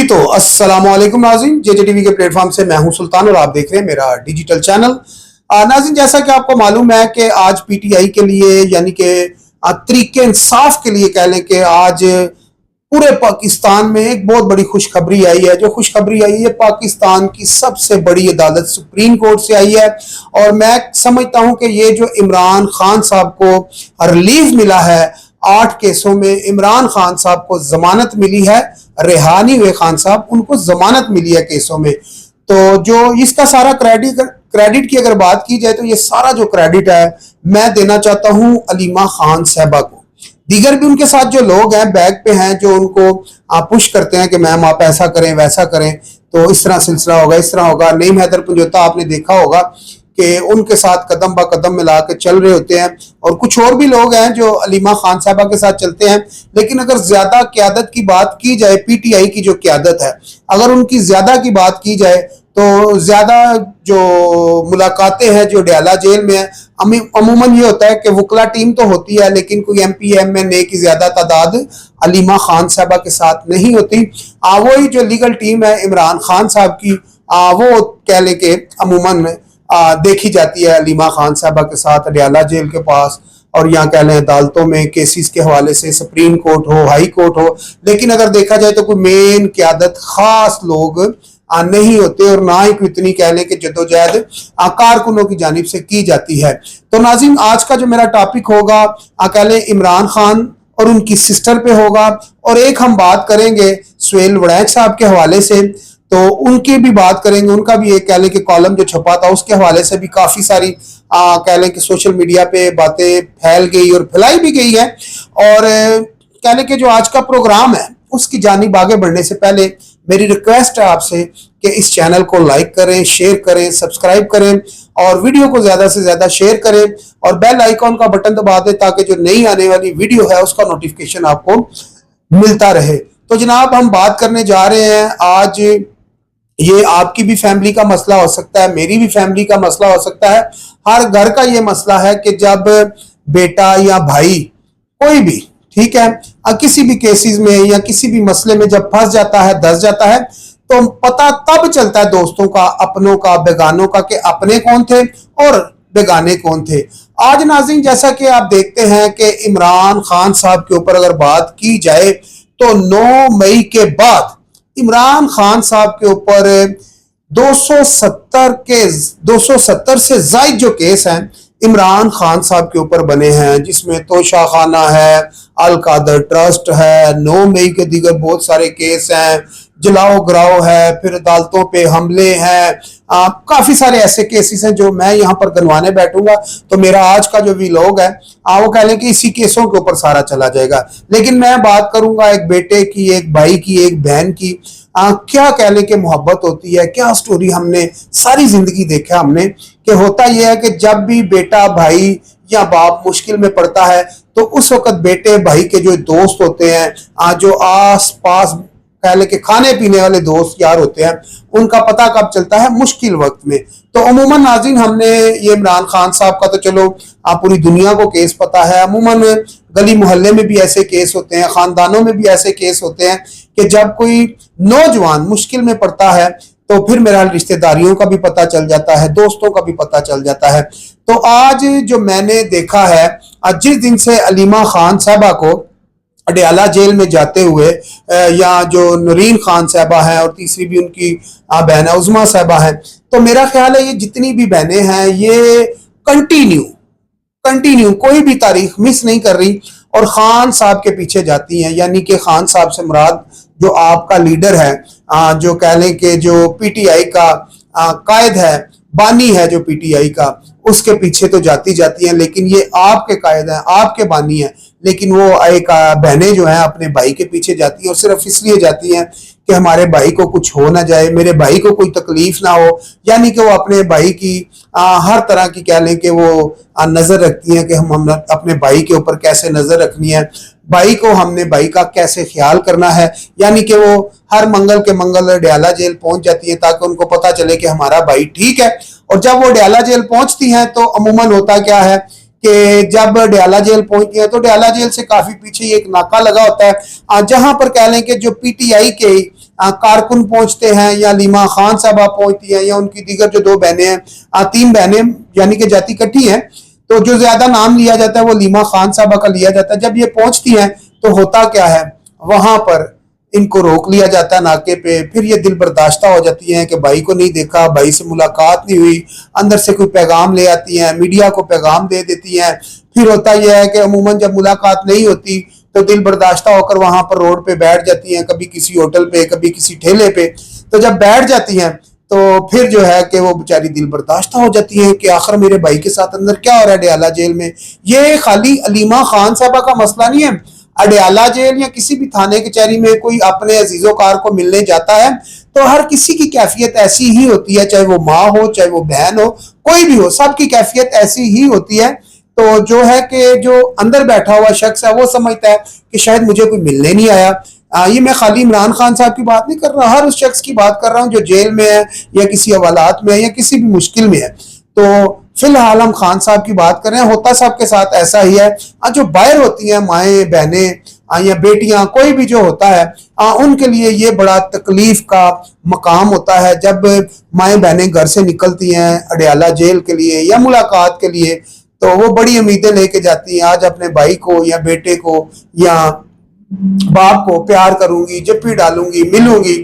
जी तो अस्सलाम वालेकुम नाज़रीन, जेजे टीवी के प्लेटफॉर्म से मैं हूं सुल्तान और आप देख रहे हैं मेरा डिजिटल चैनल। नाज़रीन, जैसा कि आपको मालूम है कि आज पीटीआई के लिए यानी कि तरीके इंसाफ के लिए कह लें कि आज पूरे पाकिस्तान में एक बहुत बड़ी खुशखबरी आई है। जो खुशखबरी आई है पाकिस्तान की सबसे बड़ी अदालत सुप्रीम कोर्ट से आई है और मैं समझता हूं कि ये जो इमरान खान साहब को रिलीफ मिला है 8 केसों में, इमरान खान साहब को जमानत मिली है, रिहा नहीं हुए खान साहब, उनको जमानत मिली है केसों में। तो जो इसका सारा क्रेडिट की अगर बात की जाए तो ये सारा जो क्रेडिट है मैं देना चाहता हूं अलीमा खान साहबा को। दीगर भी उनके साथ जो लोग हैं बैक पे हैं जो उनको पुश करते हैं कि मैम आप ऐसा करें वैसा करें तो इस तरह सिलसिला होगा, इस तरह होगा। नईम हैदर पंजोता आपने देखा होगा कि उनके साथ कदम ब कदम मिला के चल रहे होते हैं और कुछ और भी लोग हैं जो अलीमा खान साहबा के साथ चलते हैं। लेकिन अगर ज्यादा क्यादत की बात की जाए, पीटीआई की जो क्यादत है अगर उनकी ज्यादा की बात की जाए तो ज्यादा जो मुलाकातें हैं जो डयाला जेल में है, अमूमन ये होता है कि वकला टीम तो होती है लेकिन कोई एमपी एमएनए की ज्यादा तादाद अलीमा खान साहबा के साथ नहीं होती। वही जो लीगल टीम है इमरान खान साहब की वो कह लें कि अमूमन देखी जाती है अलीमा खान साहबा के साथ डयाला जेल के पास और यहाँ कह लें अदालतों में केसेस के हवाले से, सुप्रीम कोर्ट हो, हाई कोर्ट हो। लेकिन अगर देखा जाए तो कोई मेन क्यादत खास लोग नहीं होते और ना ही कोई इतनी कह लें कि जदोजहद कारकुनों की जानिब से की जाती है। तो नाज़रीन, आज का जो मेरा टॉपिक होगा कह लें इमरान खान और उनकी सिस्टर पे होगा और एक हम बात करेंगे सुहेल वड़ैच साहब के हवाले से, तो उनकी भी बात करेंगे। उनका भी एक कह लें कि कॉलम जो छपा था उसके हवाले से भी काफी सारी कह लें कि सोशल मीडिया पे बातें फैल गई और फैलाई भी गई है। और कह लें कि जो आज का प्रोग्राम है उसकी जानिब आगे बढ़ने से पहले मेरी रिक्वेस्ट है आपसे कि इस चैनल को लाइक करें, शेयर करें, सब्सक्राइब करें और वीडियो को ज्यादा से ज्यादा शेयर करें और बेल आइकॉन का बटन दबा दें ताकि जो नई आने वाली वीडियो है उसका नोटिफिकेशन आपको मिलता रहे। तो जनाब, हम बात करने जा रहे हैं आज, ये आपकी भी फैमिली का मसला हो सकता है, मेरी भी फैमिली का मसला हो सकता है, हर घर का ये मसला है कि जब बेटा या भाई कोई भी, ठीक है, किसी भी केसेस में या किसी भी मसले में जब फंस जाता है, धस जाता है, तो पता तब चलता है दोस्तों का, अपनों का, बेगानों का कि अपने कौन थे और बेगाने कौन थे। आज नाज़रीन, जैसा कि आप देखते हैं कि इमरान खान साहब के ऊपर अगर बात की जाए तो 9 मई के बाद इमरान खान साहब के ऊपर 270 से ज्यादा जो केस हैं इमरान खान साहब के ऊपर बने हैं, जिसमें तोशा खाना है, अल कादर ट्रस्ट है, 9 मई के दीगर बहुत सारे केस हैं, जलाओ गिराओ है, फिर अदालतों पे हमले हैं, काफी सारे ऐसे केसेस हैं जो मैं यहाँ पर गनवाने बैठूंगा तो मेरा आज का जो व्लॉग है वो कह लें कि इसी केसों के ऊपर सारा चला जाएगा। लेकिन मैं बात करूंगा एक बेटे की, एक भाई की, एक बहन की, क्या कह लें कि मोहब्बत होती है, क्या स्टोरी हमने सारी जिंदगी देखा हमने कि होता यह है कि जब भी बेटा, भाई या बाप मुश्किल में पड़ता है तो उस वक्त बेटे भाई के जो दोस्त होते हैं, जो आस पास कह लें कि खाने पीने वाले दोस्त यार होते हैं, उनका पता कब चलता है, मुश्किल वक्त में। तो अमूमन नाज़रीन, हमने ये इमरान खान साहब का तो चलो पूरी दुनिया को केस पता है, अमूमन गली मोहल्ले में भी ऐसे केस होते हैं, खानदानों में भी ऐसे केस होते हैं कि जब कोई नौजवान मुश्किल में पड़ता है तो फिर मेरा रिश्तेदारियों का भी पता चल जाता है, दोस्तों का भी पता चल जाता है। तो आज जो मैंने देखा है, जिस दिन से अलीमा खान साहबा को डयाला जेल में जाते हुए या जो नूरीन खान साहबा है और तीसरी भी उनकी बहन उज़मा साहबा है, तो मेरा ख्याल है ये जितनी भी बहनें हैं ये कंटिन्यू कोई भी तारीख मिस नहीं कर रही और खान साहब के पीछे जाती हैं। यानी कि खान साहब से मुराद जो आपका लीडर है, जो कह लें कि जो पीटीआई का कायद है, बानी है जो पीटीआई का, उसके पीछे तो जाती हैं। लेकिन ये आपके कायद हैं, आपके बानी हैं, लेकिन वो एक बहनें जो हैं अपने भाई के पीछे जाती हैं और सिर्फ इसलिए जाती हैं कि हमारे भाई को कुछ हो ना जाए, मेरे भाई को कोई तकलीफ ना हो। यानी कि वो अपने भाई की हर तरह की कह लें कि वो नजर रखती हैं कि हम अपने भाई के ऊपर कैसे नजर रखनी है, भाई को हमने भाई का कैसे ख्याल करना है। यानी कि वो हर मंगल के मंगल डयाला जेल पहुंच जाती है ताकि उनको पता चले कि हमारा भाई ठीक है। और जब वो डयाला जेल पहुंचती हैं तो अमूमन होता क्या है कि जब डयाला जेल पहुंचती है तो डयाला जेल से काफी पीछे एक नाका लगा होता है, जहां पर कह लें कि जो पीटीआई के कारकुन पहुंचते हैं या लीमा खान साहबा पहुंचती हैं या उनकी दीगर जो दो बहनें हैं, तीन बहनें यानी कि जाति इकट्ठी हैं, तो जो ज्यादा नाम लिया जाता है वो लीमा खान साहबा का लिया जाता है। जब ये पहुंचती हैं तो होता क्या है, वहां पर इनको रोक लिया जाता है नाके पे। फिर ये दिल बर्दाश्ता हो जाती हैं कि भाई को नहीं देखा, भाई से मुलाकात नहीं हुई, अंदर से कोई पैगाम ले आती हैं, मीडिया को पैगाम दे देती हैं। फिर होता यह है कि अमूमन जब मुलाकात नहीं होती तो दिल बर्दाश्ता होकर वहां पर रोड पे बैठ जाती हैं, कभी किसी होटल पे, कभी किसी ठेले पे। तो जब बैठ जाती हैं तो फिर जो है कि वो बेचारी दिल बर्दाश्ता हो जाती है कि आखिर मेरे भाई के साथ अंदर क्या हो रहा है अडयाला जेल में। ये खाली अलीमा खान साहबा का मसला नहीं है। अडयाला जेल या किसी भी थाने कचहरी में कोई अपने अजीजोकार को मिलने जाता है तो हर किसी की कैफियत ऐसी ही होती है, चाहे वो माँ हो, चाहे वो बहन हो, कोई भी हो, सबकी कैफियत ऐसी ही होती है। तो जो है कि जो अंदर बैठा हुआ शख्स है वो समझता है कि शायद मुझे कोई मिलने नहीं आया। ये मैं खाली इमरान खान साहब की बात नहीं कर रहा, हर उस शख्स की बात कर रहा हूँ जो जेल में है या किसी हवालात में है या किसी भी मुश्किल में है। तो फिलहाल हम खान साहब की बात कर रहे हैं, होता साहब के साथ ऐसा ही है। जो बाहर होती हैं माएँ बहनें या बेटियां, कोई भी जो होता है, उनके लिए ये बड़ा तकलीफ का मकाम होता है जब माएँ बहनें घर से निकलती हैं अडयाला जेल के लिए या मुलाकात के लिए। तो वो बड़ी उम्मीदें लेके जाती हैं, आज अपने भाई को या बेटे को या बाप को प्यार करूंगी, जप्पी डालूंगी, मिलूंगी।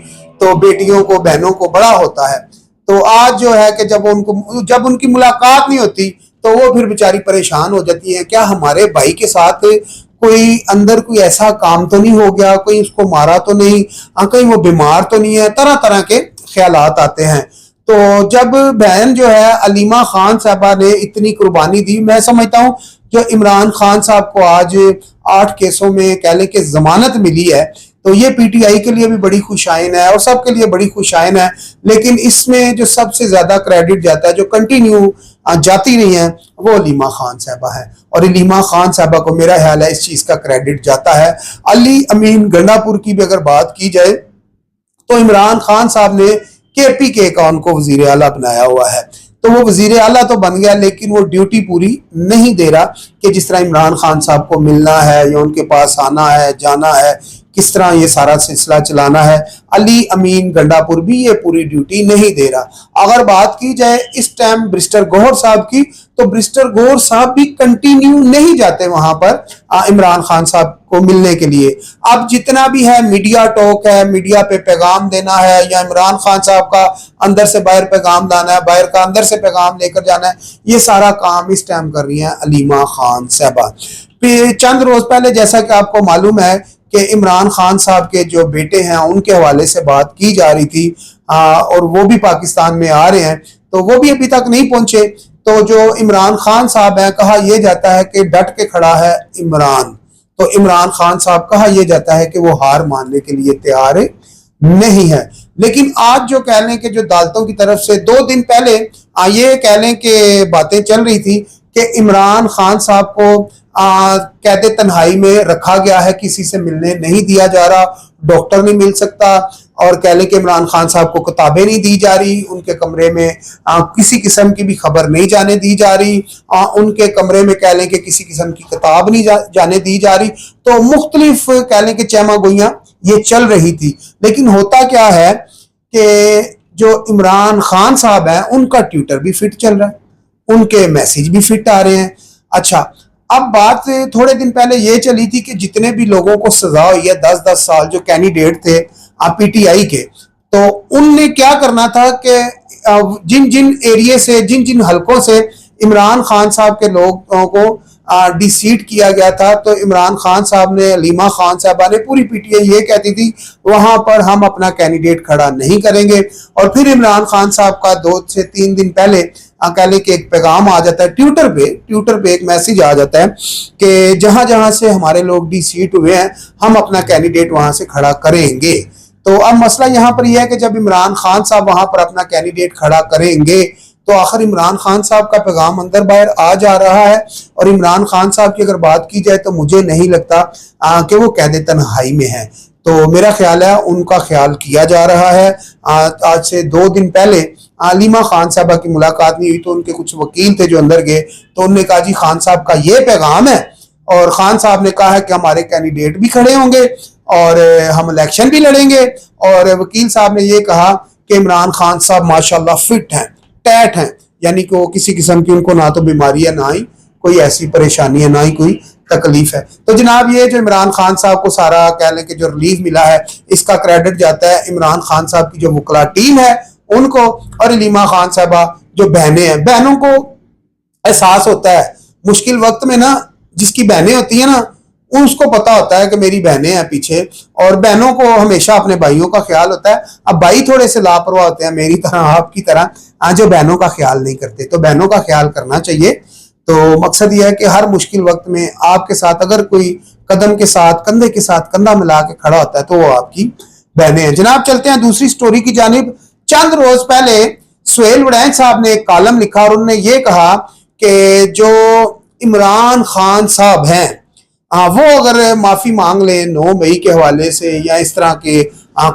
तो बेटियों को, बहनों को बड़ा होता है। तो आज जो है कि जब उनकी मुलाकात नहीं होती तो वो फिर बेचारी परेशान हो जाती है, क्या हमारे भाई के साथ कोई अंदर कोई ऐसा काम तो नहीं हो गया, कोई उसको मारा तो नहीं, कहीं वो बीमार तो नहीं है, तरह तरह के ख्यालात आते हैं। तो जब बहन जो है अलीमा खान साहबा ने इतनी कुर्बानी दी, मैं समझता हूँ जो इमरान खान साहब को आज 8 केसों में कह लें कि जमानत मिली है, तो ये पीटीआई के लिए भी बड़ी खुशाइन है और सबके लिए बड़ी खुशाइन है। लेकिन इसमें जो सबसे ज्यादा क्रेडिट जाता है, जो कंटिन्यू जाती रही है, वो अलीमा खान साहबा है। और अलीमा खान साहबा को मेरा ख्याल है इस चीज का क्रेडिट जाता है। अली अमीन गंडापुर की भी अगर बात की जाए तो इमरान खान साहब ने केपीके का उनको वजीर आला बनाया हुआ है। तो वो वजीर आला तो बन गया लेकिन वो ड्यूटी पूरी नहीं दे रहा कि जिस तरह इमरान खान साहब को मिलना है या उनके पास आना है, जाना है, किस तरह ये सारा सिलसिला चलाना है। अली अमीन गंडापुर भी ये पूरी ड्यूटी नहीं दे रहा। अगर बात की जाए इस टाइम ब्रिस्टर गौहर साहब की, तो ब्रिस्टर गौहर साहब भी कंटिन्यू नहीं जाते वहां पर इमरान खान साहब को मिलने के लिए। अब जितना भी है मीडिया टॉक है, मीडिया पे पैगाम देना है या इमरान खान साहब का अंदर से बाहर पैगाम लाना है, बाहर का अंदर से पैगाम लेकर जाना है, ये सारा काम इस टाइम कर रही है अलीमा खान साहबा। चंद रोज पहले जैसा कि आपको मालूम है कि इमरान खान साहब के जो बेटे हैं उनके हवाले से बात की जा रही थी, और वो भी पाकिस्तान में आ रहे हैं, तो वो भी अभी तक नहीं पहुंचे। तो जो इमरान खान साहब है, कहा यह जाता है कि डट के खड़ा है इमरान। तो इमरान खान साहब कहा यह जाता है कि वो हार मानने के लिए तैयार नहीं है। लेकिन आज जो कह लें कि जो अदालतों की तरफ से 2 दिन पहले ये कह लें कि बातें चल रही थी कि इमरान खान साहब को कैदे तन्हाई में रखा गया है, किसी से मिलने नहीं दिया जा रहा, डॉक्टर नहीं मिल सकता, और कह लें कि इमरान खान साहब को किताबें नहीं दी जा रही, उनके कमरे में किसी किस्म की भी खबर नहीं जाने दी जा रही, उनके कमरे में कह लें कि किसी किस्म की किताब नहीं जाने दी जा रही। तो मुख्तलिफ कह लें कि चहमा गोइयां ये चल रही थी। लेकिन होता क्या है कि जो इमरान खान साहब हैं उनका ट्विटर भी फिट चल रहा है, उनके मैसेज भी फिट आ रहे हैं। अच्छा, अब बात थोड़े दिन पहले ये चली थी कि जितने भी लोगों को सजा हुई है 10-10 साल, जो कैंडिडेट थे पीटीआई के, तो उनने क्या करना था कि जिन जिन एरिया से, जिन जिन हलकों से इमरान खान साहब के लोगों को डिसीट किया गया था, तो इमरान खान साहब ने, अलीमा खान साहबा ने, पूरी पीटीआई ये कहती थी वहां पर हम अपना कैंडिडेट खड़ा नहीं करेंगे। और फिर इमरान खान साहब का 2 से 3 दिन पहले कह लें कि एक पैगाम आ जाता है ट्विटर पे एक मैसेज आ जाता है कि जहां जहां से हमारे लोग डिसीट हुए हैं हम अपना कैंडिडेट वहां से खड़ा करेंगे। तो अब मसला यहाँ पर यह है कि जब इमरान खान साहब वहां पर अपना कैंडिडेट खड़ा करेंगे तो आखिर इमरान खान साहब का पैगाम अंदर बाहर आ जा रहा है। और इमरान खान साहब की अगर बात की जाए तो मुझे नहीं लगता कि वो कैदे तन्हाई में है। तो मेरा ख्याल है उनका ख्याल किया जा रहा है। आज से 2 दिन पहले अलीमा खान साहबा की मुलाकात नहीं हुई, तो उनके कुछ वकील थे जो अंदर गए, तो उन्होंने कहा जी खान साहब का ये पैगाम है, और खान साहब ने कहा है कि हमारे कैंडिडेट भी खड़े होंगे और हम इलेक्शन भी लड़ेंगे। और वकील साहब ने ये कहा कि इमरान खान साहब माशाल्लाह फिट हैं, टैट हैं, यानी कि वो किसी किस्म की उनको ना तो बीमारी है, ना ही कोई ऐसी परेशानी है, ना ही कोई तकलीफ है। तो जनाब ये जो इमरान खान साहब को सारा कह लें कि जो रिलीफ मिला है, इसका क्रेडिट जाता है इमरान खान साहब की जो वकला टीम है उनको, और इलीमा खान साहबा जो बहनें हैं। बहनों को एहसास होता है मुश्किल वक्त में ना, जिसकी बहनें होती है ना उसको पता होता है कि मेरी बहनें हैं पीछे, और बहनों को हमेशा अपने भाइयों का ख्याल होता है। अब भाई थोड़े से लापरवाह होते हैं मेरी तरह, आपकी तरह, जो बहनों का ख्याल नहीं करते। तो बहनों का ख्याल करना चाहिए। तो मकसद यह है कि हर मुश्किल वक्त में आपके साथ अगर कोई कदम के साथ, कंधे के साथ कंधा मिला के खड़ा होता है तो वो आपकी बहनें हैं। जनाब चलते हैं दूसरी स्टोरी की जानिब। चंद रोज पहले सुहेल वड़ैच साहब ने एक कॉलम लिखा और उन्होंने ये कहा कि जो इमरान खान साहब हैं वो अगर माफी मांग लें 9 मई के हवाले से या इस तरह के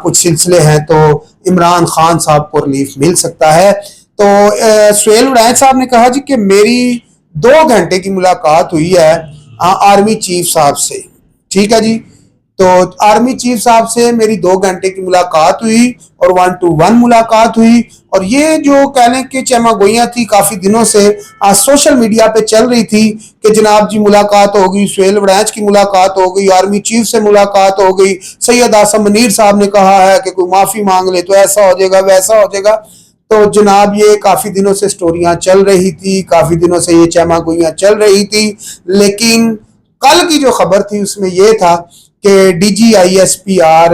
कुछ सिलसिले हैं तो इमरान खान साहब को रिलीफ मिल सकता है। तो सुहेल वड़ैच साहब ने कहा जी कि मेरी 2 घंटे की मुलाकात हुई है आर्मी चीफ साहब से, ठीक है जी। तो आर्मी चीफ साहब से मेरी 2 घंटे की मुलाकात हुई और 1 to 1 मुलाकात हुई। और ये जो कह लें कि चमागोइयाँ थी काफी दिनों से सोशल मीडिया पे चल रही थी कि जनाब जी मुलाकात हो गई, सुहेल वड़ैच की मुलाकात हो गई, आर्मी चीफ से मुलाकात हो गई, सैयद आसम मुनीर साहब ने कहा है कि कोई माफी मांग ले तो ऐसा हो जाएगा, वैसा हो जाएगा। तो जनाब ये काफी दिनोर से स्टोरियां चल रही थी, काफी दिनों से ये चमागोइयाँ चल रही थी। लेकिन कल की जो खबर थी उसमें यह था कि DGISPR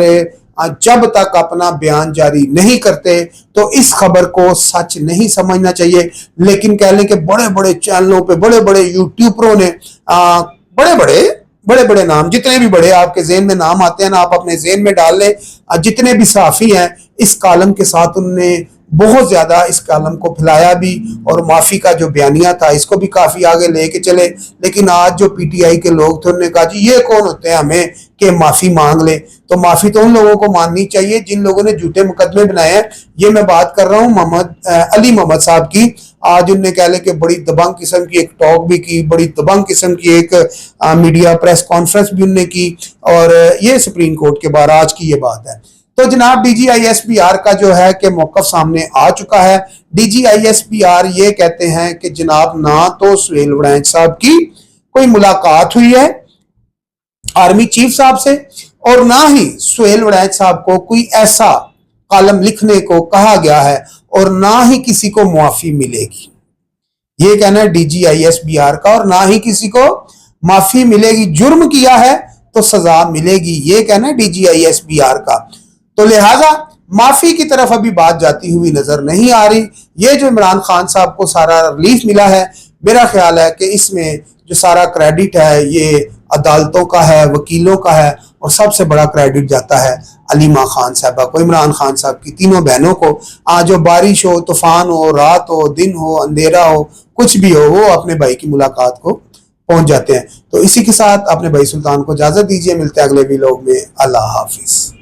जब तक अपना बयान जारी नहीं करते तो इस खबर को सच नहीं समझना चाहिए। लेकिन कह लें कि बड़े बड़े चैनलों पे, बड़े बड़े यूट्यूबरों ने, बड़े बड़े नाम, जितने भी बड़े आपके जेहन में नाम आते हैं ना, आप अपने जेहन में डाल लें, जितने भी सहाफी हैं इस कॉलम के साथ उन्होंने बहुत ज्यादा इस कॉलम को फैलाया भी, और माफी का जो बयानिया था इसको भी काफी आगे लेके चले। लेकिन आज जो PTI के लोग थे उन्होंने कहा जी ये कौन होते हैं हमें कि माफी मांग ले। तो माफी तो उन लोगों को माननी चाहिए जिन लोगों ने झूठे मुकदमे बनाए हैं। ये मैं बात कर रहा हूँ अली मोहम्मद साहब की। आज उनने कह ले कि बड़ी दबंग किस्म की एक टॉक भी की, बड़ी दबंग किस्म की एक मीडिया प्रेस कॉन्फ्रेंस भी उनने की, और ये सुप्रीम कोर्ट के बाहर आज की ये बात है। तो जनाब DGISPR का जो है कि मौकफ सामने आ चुका है। DGISPR ये कहते हैं कि जनाब ना तो सुहेल वड़ैच साहब की कोई मुलाकात हुई है आर्मी चीफ साहब से, और ना ही सुहेल वड़ैच साहब को कोई ऐसा कॉलम लिखने को कहा गया है, और ना ही किसी को मुआफी मिलेगी। ये कहना है DGISPR का, और ना ही किसी को माफी मिलेगी। जुर्म किया है तो सजा मिलेगी, ये कहना है DGISPR का। तो लिहाजा माफी की तरफ अभी बात जाती हुई नजर नहीं आ रही। ये जो इमरान खान साहब को सारा रिलीफ मिला है, मेरा ख्याल है कि इसमें जो सारा क्रेडिट है ये अदालतों का है, वकीलों का है, और सबसे बड़ा क्रेडिट जाता है अलीमा खान साहबा को, इमरान खान साहब की तीनों बहनों को। आज जो बारिश हो, तूफान हो, रात हो, दिन हो, अंधेरा हो, कुछ भी हो, वो अपने भाई की मुलाकात को पहुंच जाते हैं। तो इसी के साथ अपने भाई सुल्तान को इजाजत दीजिए, मिलते हैं अगले व्लॉग में। अल्लाह हाफिज।